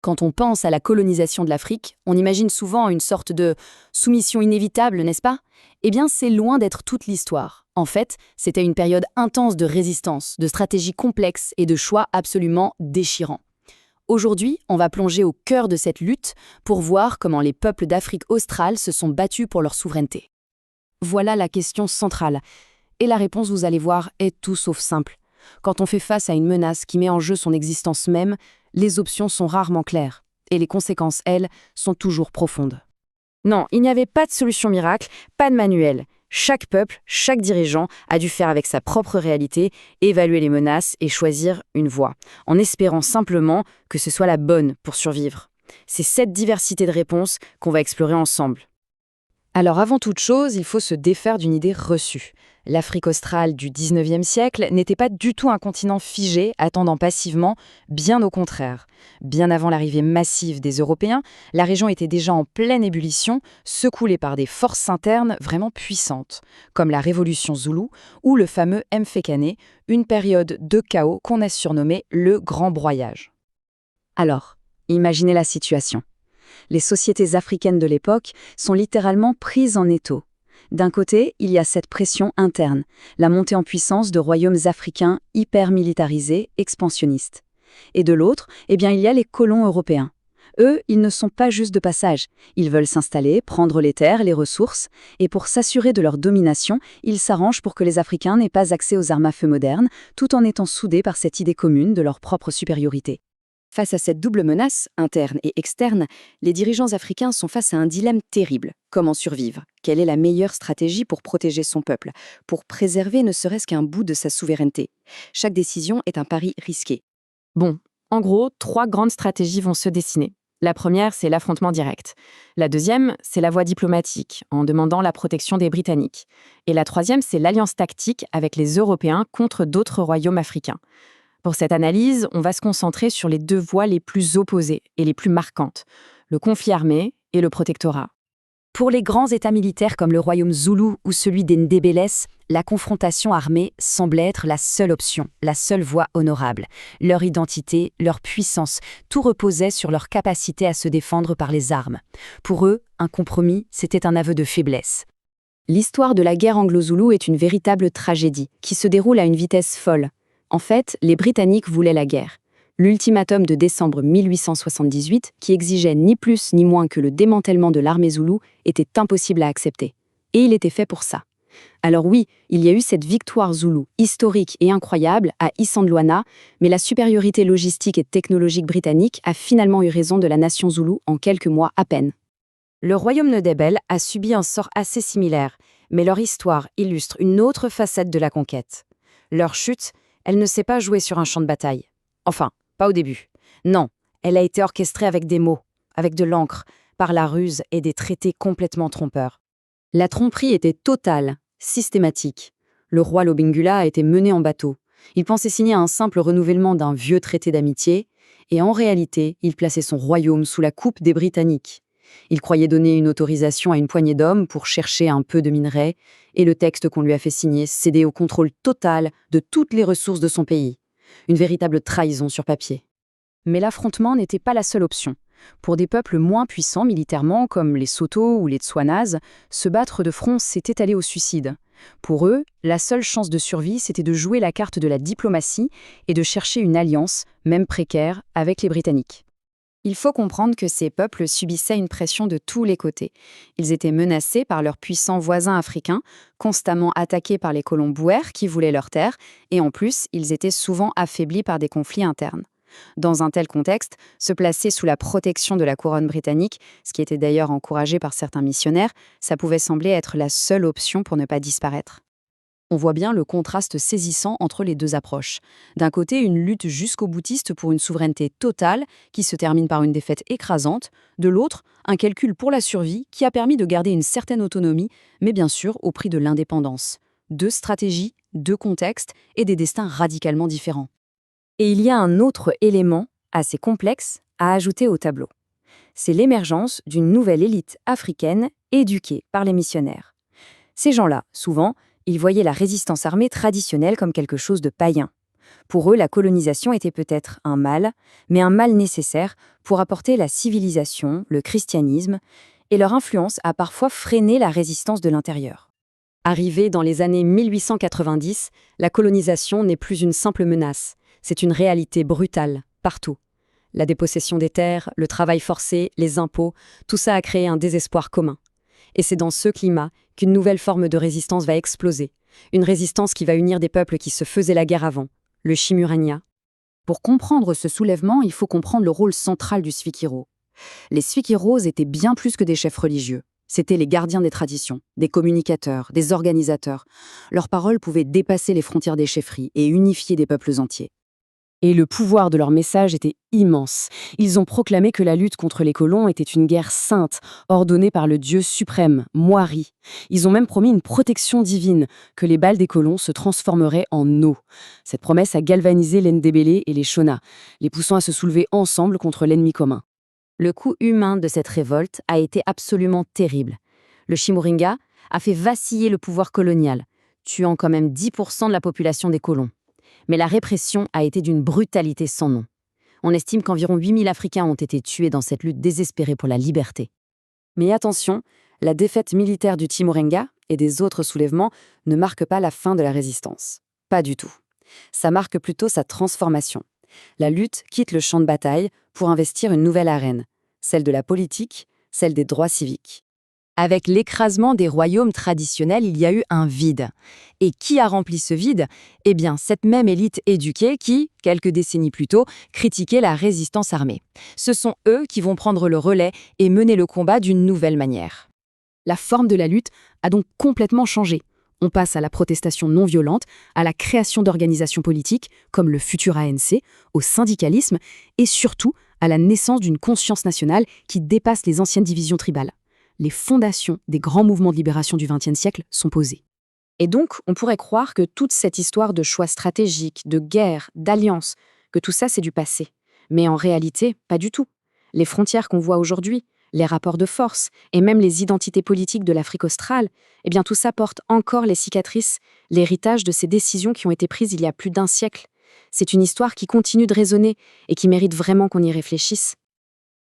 Quand on pense à la colonisation de l'Afrique, on imagine souvent une sorte de soumission inévitable, n'est-ce pas? Eh bien, c'est loin d'être toute l'histoire. En fait, c'était une période intense de résistance, de stratégies complexes et de choix absolument déchirants. Aujourd'hui, on va plonger au cœur de cette lutte pour voir comment les peuples d'Afrique australe se sont battus pour leur souveraineté. Voilà la question centrale. Et la réponse, vous allez voir, est tout sauf simple. Quand on fait face à une menace qui met en jeu son existence même, les options sont rarement claires. Et les conséquences, elles, sont toujours profondes. Non, il n'y avait pas de solution miracle, pas de manuel. Chaque peuple, chaque dirigeant a dû faire avec sa propre réalité, évaluer les menaces et choisir une voie, en espérant simplement que ce soit la bonne pour survivre. C'est cette diversité de réponses qu'on va explorer ensemble. Alors avant toute chose, il faut se défaire d'une idée reçue. L'Afrique australe du 19e siècle n'était pas du tout un continent figé, attendant passivement, bien au contraire. Bien avant l'arrivée massive des Européens, la région était déjà en pleine ébullition, secouée par des forces internes vraiment puissantes, comme la révolution zoulou ou le fameux Mfecane, une période de chaos qu'on a surnommée le Grand Broyage. Alors, imaginez la situation. Les sociétés africaines de l'époque sont littéralement prises en étau. D'un côté, il y a cette pression interne, la montée en puissance de royaumes africains hyper militarisés, expansionnistes. Et de l'autre, il y a les colons européens. Eux, ils ne sont pas juste de passage. Ils veulent s'installer, prendre les terres, les ressources, et pour s'assurer de leur domination, ils s'arrangent pour que les Africains n'aient pas accès aux armes à feu modernes, tout en étant soudés par cette idée commune de leur propre supériorité. Face à cette double menace, interne et externe, les dirigeants africains sont face à un dilemme terrible. Comment survivre? Quelle est la meilleure stratégie pour protéger son peuple, pour préserver ne serait-ce qu'un bout de sa souveraineté? Chaque décision est un pari risqué. Bon, en gros, 3 grandes stratégies vont se dessiner. La première, c'est l'affrontement direct. La deuxième, c'est la voie diplomatique, en demandant la protection des Britanniques. Et la troisième, c'est l'alliance tactique avec les Européens contre d'autres royaumes africains. Pour cette analyse, on va se concentrer sur les 2 voies les plus opposées et les plus marquantes, le conflit armé et le protectorat. Pour les grands États militaires comme le royaume zoulou ou celui des Ndébélés, la confrontation armée semblait être la seule option, la seule voie honorable. Leur identité, leur puissance, tout reposait sur leur capacité à se défendre par les armes. Pour eux, un compromis, c'était un aveu de faiblesse. L'histoire de la guerre anglo-zoulou est une véritable tragédie, qui se déroule à une vitesse folle. En fait, les Britanniques voulaient la guerre. L'ultimatum de décembre 1878, qui exigeait ni plus ni moins que le démantèlement de l'armée zoulou, était impossible à accepter. Et il était fait pour ça. Alors oui, il y a eu cette victoire zoulou, historique et incroyable, à Isandlwana, mais la supériorité logistique et technologique britannique a finalement eu raison de la nation zoulou en quelques mois à peine. Le royaume Ndébélé a subi un sort assez similaire, mais leur histoire illustre une autre facette de la conquête. Leur chute, elle ne s'est pas jouée sur un champ de bataille. Enfin, pas au début. Non, elle a été orchestrée avec des mots, avec de l'encre, par la ruse et des traités complètement trompeurs. La tromperie était totale, systématique. Le roi Lobengula a été mené en bateau. Il pensait signer un simple renouvellement d'un vieux traité d'amitié, et en réalité, il plaçait son royaume sous la coupe des Britanniques. Il croyait donner une autorisation à une poignée d'hommes pour chercher un peu de minerais, et le texte qu'on lui a fait signer cédait au contrôle total de toutes les ressources de son pays. Une véritable trahison sur papier. Mais l'affrontement n'était pas la seule option. Pour des peuples moins puissants militairement, comme les Soto ou les Tswanas, se battre de front, c'était aller au suicide. Pour eux, la seule chance de survie, c'était de jouer la carte de la diplomatie et de chercher une alliance, même précaire, avec les Britanniques. Il faut comprendre que ces peuples subissaient une pression de tous les côtés. Ils étaient menacés par leurs puissants voisins africains, constamment attaqués par les colons bouers qui voulaient leurs terres, et en plus, ils étaient souvent affaiblis par des conflits internes. Dans un tel contexte, se placer sous la protection de la couronne britannique, ce qui était d'ailleurs encouragé par certains missionnaires, ça pouvait sembler être la seule option pour ne pas disparaître. On voit bien le contraste saisissant entre les 2 approches. D'un côté, une lutte jusqu'au boutiste pour une souveraineté totale qui se termine par une défaite écrasante. De l'autre, un calcul pour la survie qui a permis de garder une certaine autonomie, mais bien sûr au prix de l'indépendance. 2 stratégies, 2 contextes et des destins radicalement différents. Et il y a un autre élément, assez complexe, à ajouter au tableau. C'est l'émergence d'une nouvelle élite africaine éduquée par les missionnaires. Ces gens-là, souvent, ils voyaient la résistance armée traditionnelle comme quelque chose de païen. Pour eux, la colonisation était peut-être un mal, mais un mal nécessaire pour apporter la civilisation, le christianisme, et leur influence a parfois freiné la résistance de l'intérieur. Arrivée dans les années 1890, la colonisation n'est plus une simple menace, c'est une réalité brutale, partout. La dépossession des terres, le travail forcé, les impôts, tout ça a créé un désespoir commun. Et c'est dans ce climat qu'une nouvelle forme de résistance va exploser. Une résistance qui va unir des peuples qui se faisaient la guerre avant, le Chimurenga. Pour comprendre ce soulèvement, il faut comprendre le rôle central du Svikiro. Les Svikiros étaient bien plus que des chefs religieux. C'étaient les gardiens des traditions, des communicateurs, des organisateurs. Leurs paroles pouvaient dépasser les frontières des chefferies et unifier des peuples entiers. Et le pouvoir de leur message était immense. Ils ont proclamé que la lutte contre les colons était une guerre sainte, ordonnée par le dieu suprême, Moari. Ils ont même promis une protection divine, que les balles des colons se transformeraient en eau. Cette promesse a galvanisé les Ndébélé et les Shona, les poussant à se soulever ensemble contre l'ennemi commun. Le coût humain de cette révolte a été absolument terrible. Le Chimurenga a fait vaciller le pouvoir colonial, tuant quand même 10% de la population des colons. Mais la répression a été d'une brutalité sans nom. On estime qu'environ 8000 Africains ont été tués dans cette lutte désespérée pour la liberté. Mais attention, la défaite militaire du Chimurenga et des autres soulèvements ne marque pas la fin de la résistance. Pas du tout. Ça marque plutôt sa transformation. La lutte quitte le champ de bataille pour investir une nouvelle arène, celle de la politique, celle des droits civiques. Avec l'écrasement des royaumes traditionnels, il y a eu un vide. Et qui a rempli ce vide? Eh bien, cette même élite éduquée qui, quelques décennies plus tôt, critiquait la résistance armée. Ce sont eux qui vont prendre le relais et mener le combat d'une nouvelle manière. La forme de la lutte a donc complètement changé. On passe à la protestation non violente, à la création d'organisations politiques, comme le futur ANC, au syndicalisme, et surtout à la naissance d'une conscience nationale qui dépasse les anciennes divisions tribales. Les fondations des grands mouvements de libération du XXe siècle sont posées. Et donc, on pourrait croire que toute cette histoire de choix stratégiques, de guerre, d'alliances, que tout ça c'est du passé. Mais en réalité, pas du tout. Les frontières qu'on voit aujourd'hui, les rapports de force et même les identités politiques de l'Afrique australe, eh bien tout ça porte encore les cicatrices, l'héritage de ces décisions qui ont été prises il y a plus d'un siècle. C'est une histoire qui continue de résonner et qui mérite vraiment qu'on y réfléchisse.